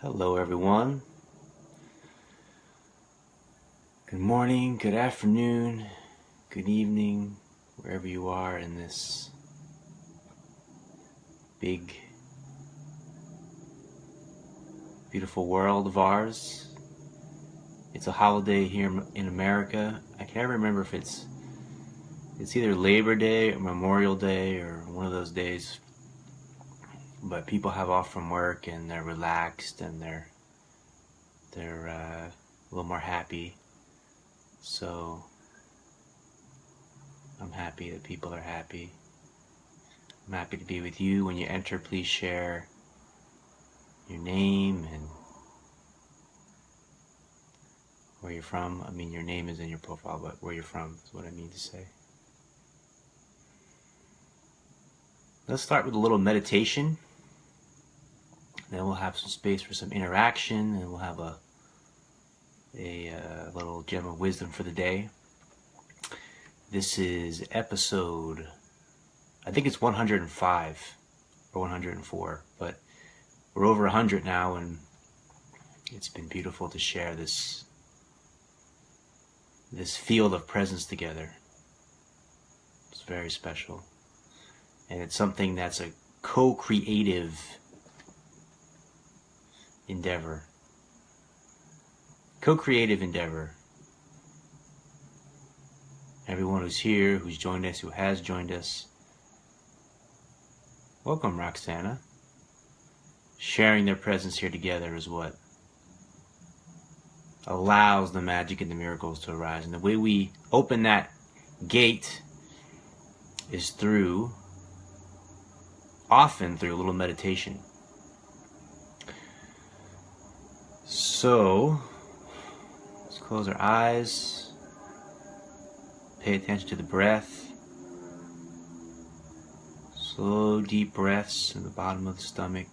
Hello, everyone. Good morning, good afternoon, good evening, wherever you are in this big, beautiful world of ours. It's a holiday here in America. I can't remember if it's either Labor Day or Memorial Day or one of those days. But people have off from work and they're relaxed and they're a little more happy. So I'm happy that people are happy. I'm happy to be with you. When you enter, please share your name and where you're from. I mean, your name is in your profile, but where you're from is what I mean to say. Let's start with a little meditation. Then we'll have some space for some interaction, and we'll have a little gem of wisdom for the day. This is episode, I think it's 105 or 104, but we're over 100 now, and it's been beautiful to share this field of presence together. It's very special. And it's something that's a co-creative endeavor. Co-creative endeavor. Everyone who's here, who's joined us, who has joined us. Welcome, Roxana. Sharing their presence here together is what allows the magic and the miracles to arise. And the way we open that gate is often through a little meditation. So, let's close our eyes, pay attention to the breath. Slow, deep breaths in the bottom of the stomach.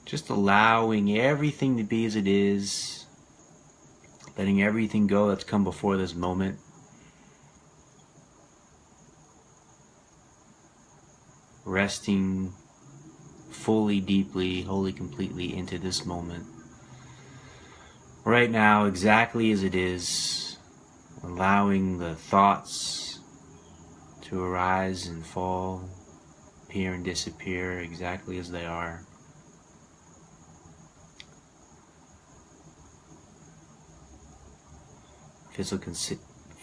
Just allowing everything to be as it is, letting everything go that's come before this moment. Resting fully, deeply, wholly, completely into this moment. Right now, exactly as it is, allowing the thoughts to arise and fall, appear and disappear exactly as they are.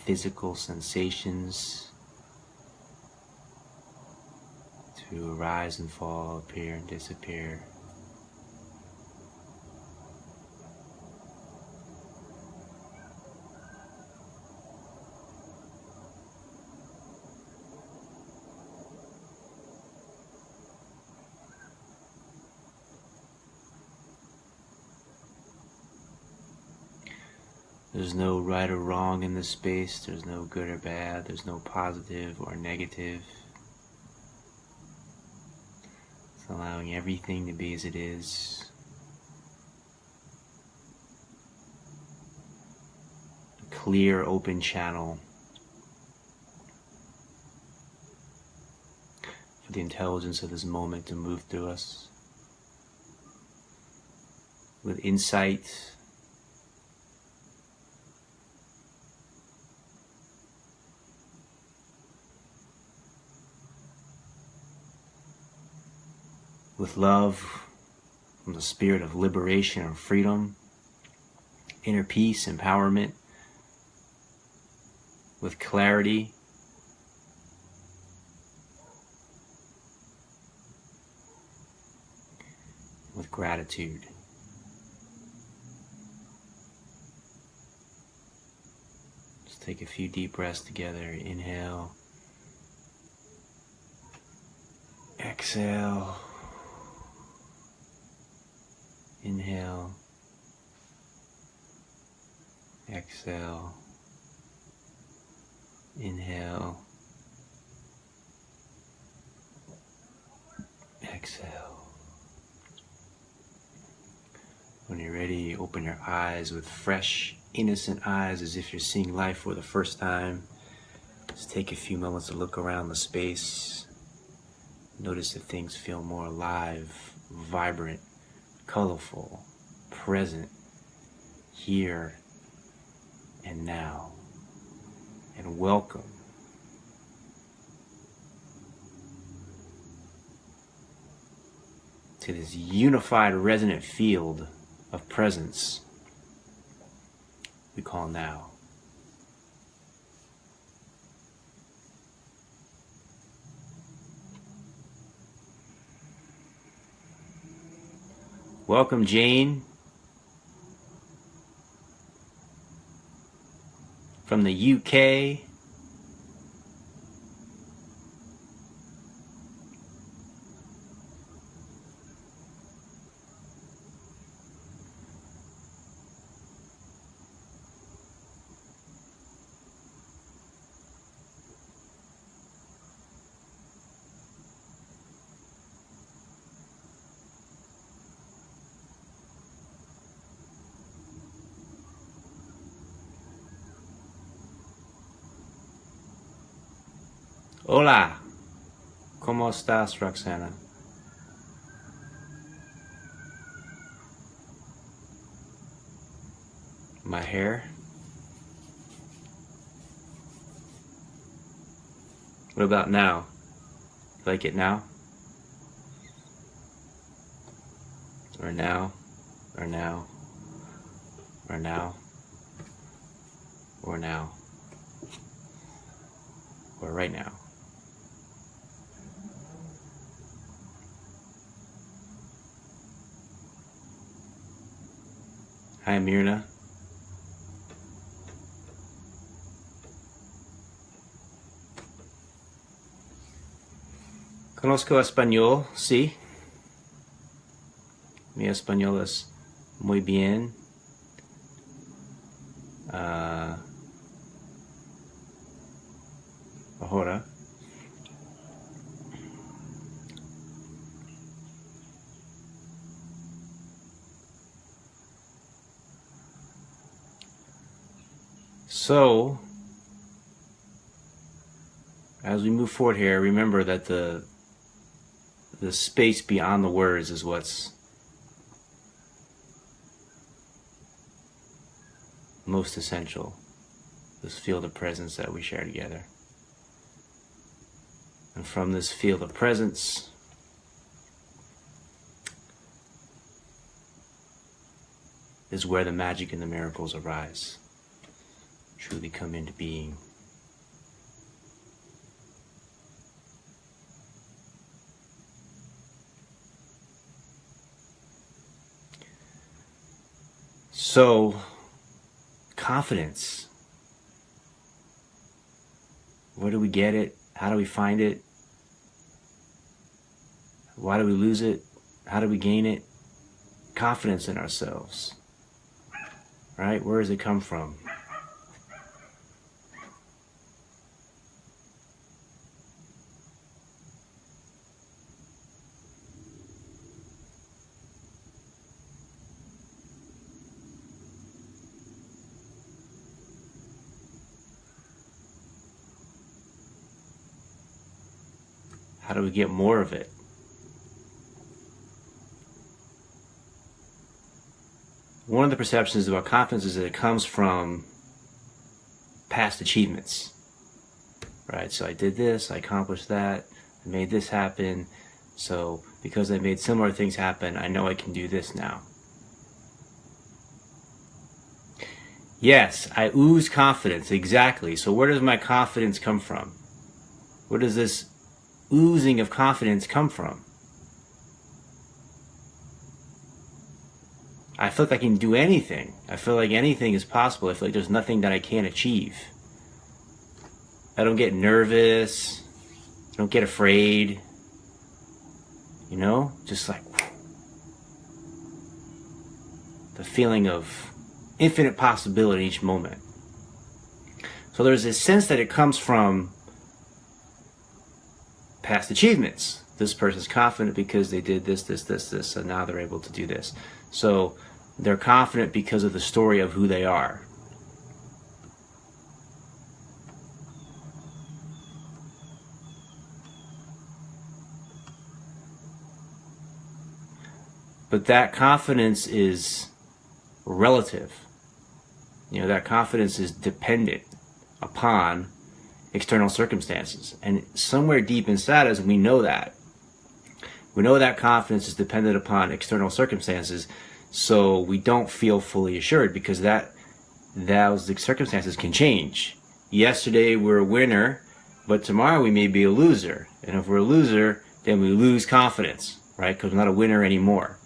Physical sensations to arise and fall, appear and disappear. There's no right or wrong in this space. There's no good or bad. There's no positive or negative. It's allowing everything to be as it is. A clear, open channel for the intelligence of this moment to move through us with insight, with love, from the spirit of liberation and freedom, inner peace, empowerment, with clarity, with gratitude. Just take a few deep breaths together. Inhale, exhale. Inhale, exhale, inhale, exhale. When you're ready, open your eyes with fresh, innocent eyes as if you're seeing life for the first time. Just take a few moments to look around the space. Notice that things feel more alive, vibrant, colorful, present, here and now. And welcome to this unified resonant field of presence we call now. Welcome, Jane, from the UK. Hola, ¿cómo estás, Roxana? My hair? What about now? You like it now? Or now? Or now? Or now? Or now? Or right now? Hi, Mirna. Conozco español, sí. Mi español es muy bien. Ahora. So, as we move forward here, remember that the space beyond the words is what's most essential. This field of presence that we share together. And from this field of presence, is where the magic and the miracles arise, truly come into being. So, confidence. Where do we get it? How do we find it? Why do we lose it? How do we gain it? Confidence in ourselves. Right? Where does it come from? How do we get more of it? One of the perceptions about confidence is that it comes from past achievements, right? So I did this, I accomplished that, I made this happen. So because I made similar things happen, I know I can do this now. Yes, I ooze confidence, exactly. So where does my confidence come from? Where does this oozing of confidence come from? I feel like I can do anything. I feel like anything is possible. I feel like there's nothing that I can't achieve. I don't get nervous. I don't get afraid. You know? Just like the feeling of infinite possibility in each moment. So there's this sense that it comes from past achievements. This person's confident because they did this, so now they're able to do this. So They're confident because of the story of who they are. But that confidence is relative. You know, that confidence is dependent upon external circumstances. And somewhere deep inside us, we know that. We know that confidence is dependent upon external circumstances, so we don't feel fully assured because those circumstances can change. Yesterday we're a winner, but tomorrow we may be a loser. And if we're a loser, then we lose confidence, right? Because we're not a winner anymore.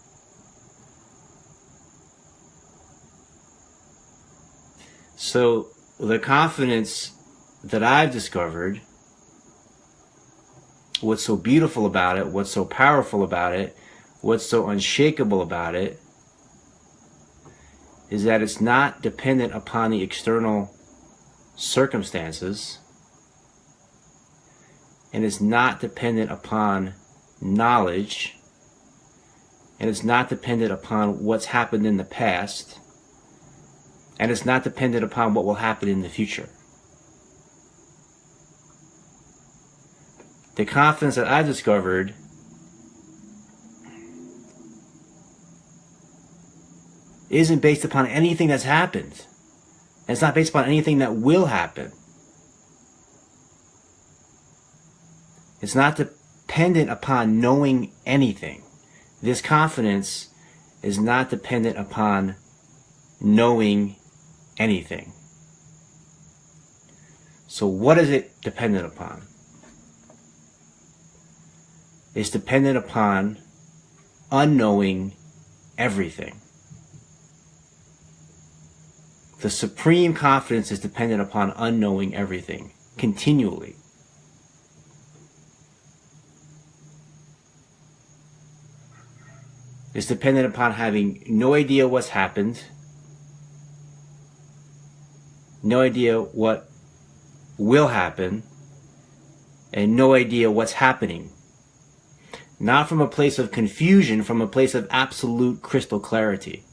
So the confidence that I've discovered, what's so beautiful about it, what's so powerful about it, what's so unshakable about it, is that it's not dependent upon the external circumstances, and it's not dependent upon knowledge, and it's not dependent upon what's happened in the past, and it's not dependent upon what will happen in the future. The confidence that I discovered isn't based upon anything that's happened. And it's not based upon anything that will happen. It's not dependent upon knowing anything. This confidence is not dependent upon knowing anything. So what is it dependent upon? It's dependent upon unknowing everything. The supreme confidence is dependent upon unknowing everything, continually. It's dependent upon having no idea what's happened, no idea what will happen, and no idea what's happening. Not from a place of confusion, from a place of absolute crystal clarity.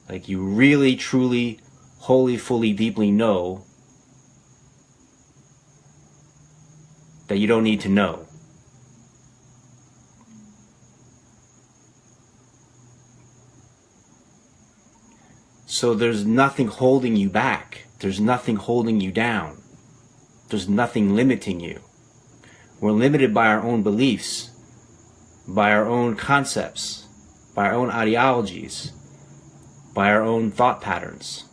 Like you really, truly, wholly, fully, deeply know that you don't need to know. So there's nothing holding you back. There's nothing holding you down. There's nothing limiting you. We're limited by our own beliefs, by our own concepts, by our own ideologies, by our own thought patterns.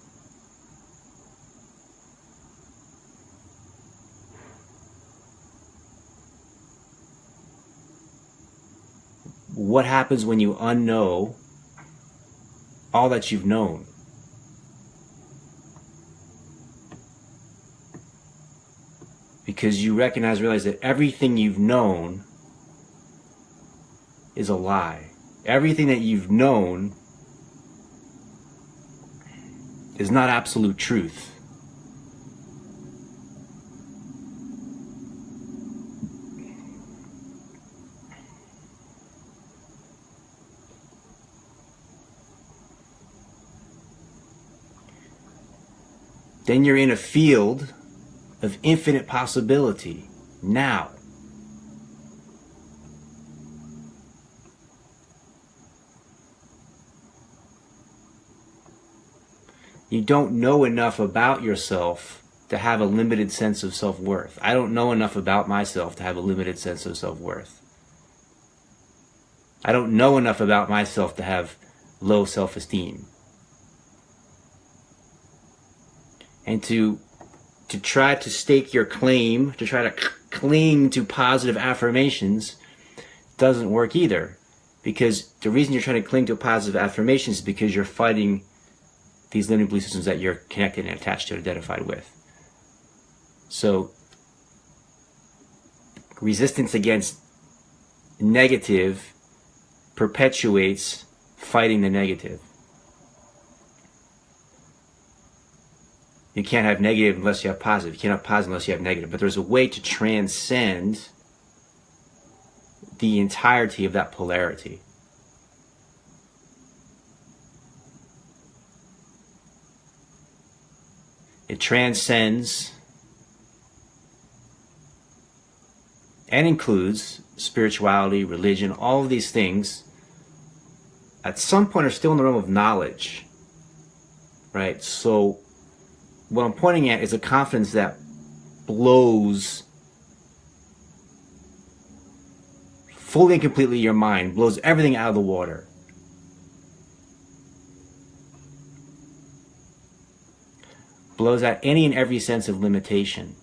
What happens when you unknow all that you've known? Because you realize that everything you've known is a lie. Everything that you've known is not absolute truth. Then you're in a field of infinite possibility now. You don't know enough about yourself to have a limited sense of self-worth. I don't know enough about myself to have a limited sense of self-worth. I don't know enough about myself to have low self-esteem. And to try to stake your claim, to try to cling to positive affirmations doesn't work either. Because the reason you're trying to cling to positive affirmations is because you're fighting these limiting belief systems that you're connected and attached to and identified with. So resistance against negative perpetuates fighting the negative. You can't have negative unless you have positive. You can't have positive unless you have negative. But there's a way to transcend the entirety of that polarity. It transcends and includes spirituality, religion, all of these things at some point are still in the realm of knowledge, right? So what I'm pointing at is a confidence that blows fully and completely your mind, blows everything out of the water. Blows out any and every sense of limitation.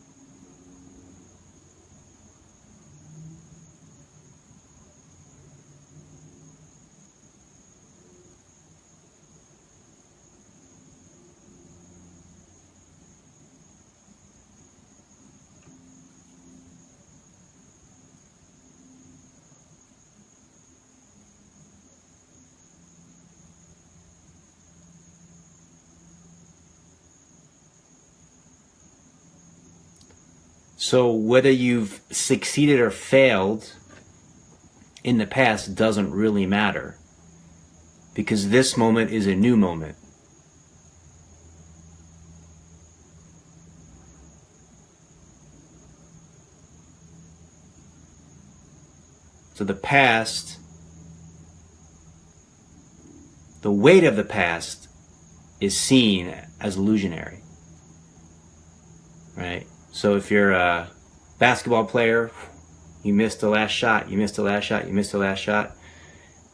So whether you've succeeded or failed in the past doesn't really matter, because this moment is a new moment. So the past, the weight of the past is seen as illusionary, right? So if you're a basketball player, you missed the last shot, you missed the last shot, you missed the last shot.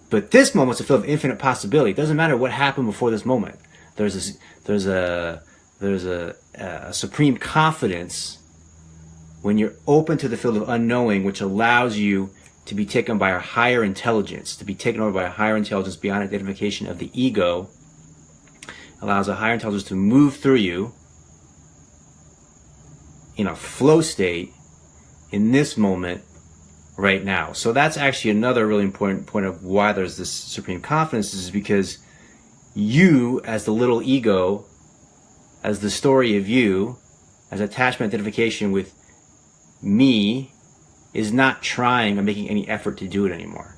But this moment's a field of infinite possibility. It doesn't matter what happened before this moment. There's a supreme confidence when you're open to the field of unknowing, which allows you to be taken by a higher intelligence, to be taken over by a higher intelligence beyond identification of the ego, allows a higher intelligence to move through you in a flow state in this moment right now. So that's actually another really important point of why there's this supreme confidence, is because you, as the little ego, as the story of you, as attachment identification with me, is not trying or making any effort to do it anymore.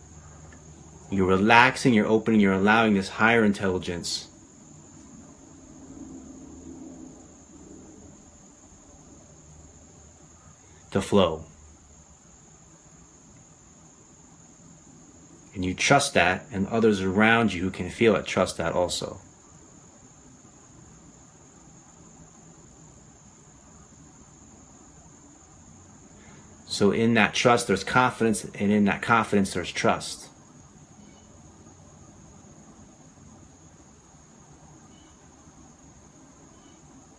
You're relaxing, you're opening, you're allowing this higher intelligence to flow. And you trust that, and others around you who can feel it trust that also. So in that trust there's confidence, and in that confidence there's trust.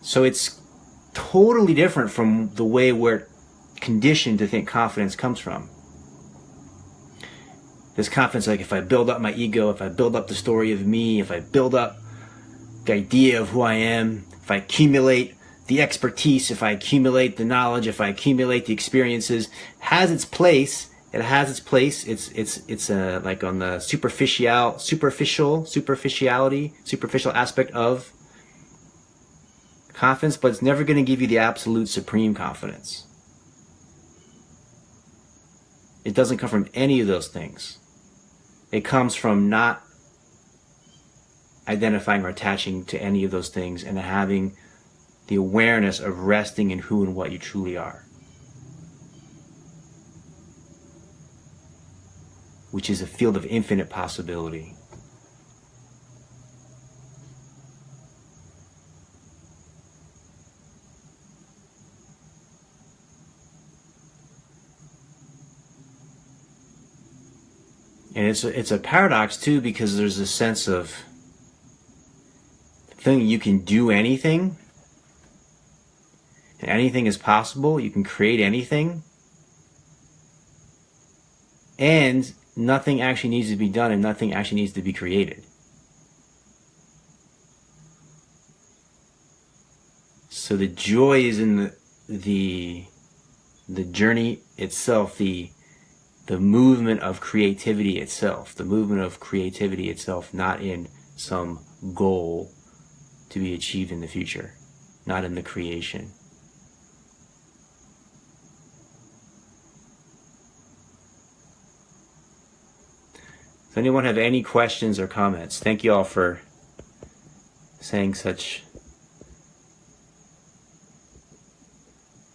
So it's totally different from the way we're conditioned to think confidence comes from. This confidence, like, if I build up my ego, if I build up the story of me, if I build up the idea of who I am, if I accumulate the expertise, if I accumulate the knowledge, if I accumulate the experiences, has its place. It has its place. It's like on the superficial aspect of confidence, but it's never going to give you the absolute supreme confidence. It doesn't come from any of those things. It comes from not identifying or attaching to any of those things, and having the awareness of resting in who and what you truly are, which is a field of infinite possibility. And it's a paradox too, because there's a sense of feeling you can do anything, and anything is possible. You can create anything, and nothing actually needs to be done, and nothing actually needs to be created. So the joy is in the journey itself, the movement of creativity itself, not in some goal to be achieved in the future, not in the creation. Does anyone have any questions or comments? Thank you all for saying such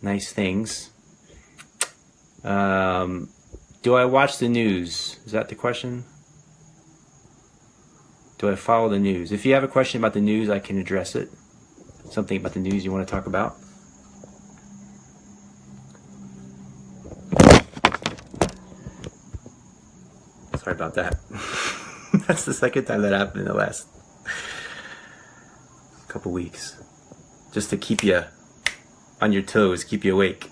nice things. Do I watch the news? Is that the question? Do I follow the news? If you have a question about the news, I can address it. Something about the news you want to talk about? Sorry about that. That's the second time that happened in the last couple weeks. Just to keep you on your toes, keep you awake.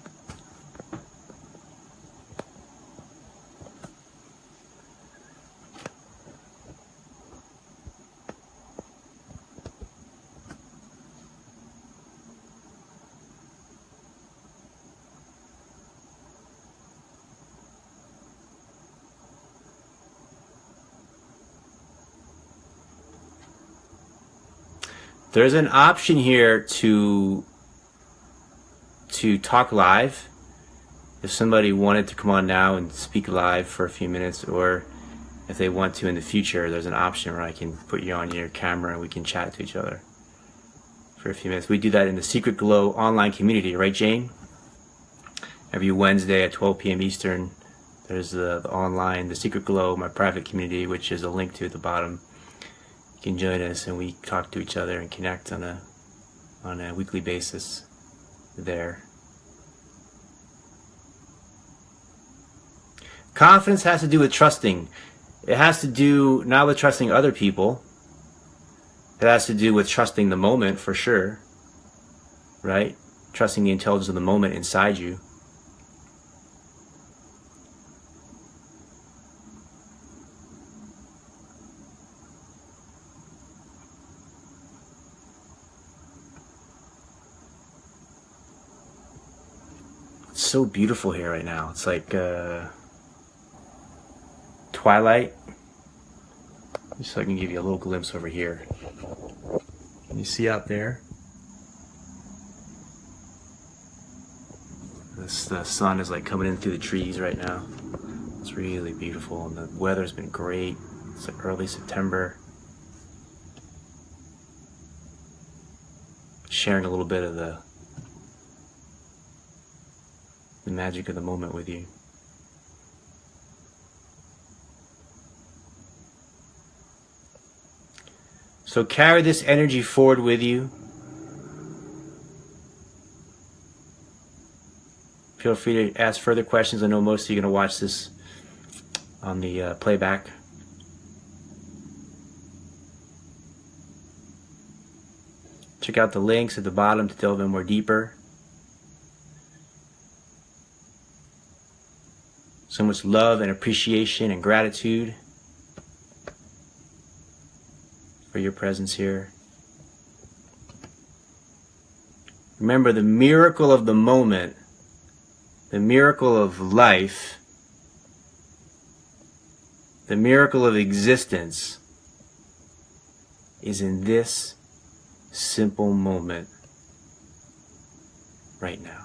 There's an option here to talk live. If somebody wanted to come on now and speak live for a few minutes, or if they want to in the future, there's an option where I can put you on your camera and we can chat to each other for a few minutes. We do that in the Secret Glow online community, right, Jane? Every Wednesday at 12 p.m. Eastern, there's the online, the Secret Glow, my private community, which is a link to at the bottom. You can join us and we talk to each other and connect on a weekly basis there. Confidence has to do with trusting. It has to do not with trusting other people. It has to do with trusting the moment, for sure. Right? Trusting the intelligence of the moment inside you. It's so beautiful here right now. It's like twilight. Just so I can give you a little glimpse over here. Can you see out there? The sun is like coming in through the trees right now. It's really beautiful, and the weather's been great. It's like early September. Sharing a little bit of the magic of the moment with you. So carry this energy forward with you. Feel free to ask further questions. I know most of you are going to watch this on the playback. Check out the links at the bottom to delve in more deeper. So much love and appreciation and gratitude for your presence here. Remember, the miracle of the moment, the miracle of life, the miracle of existence is in this simple moment right now.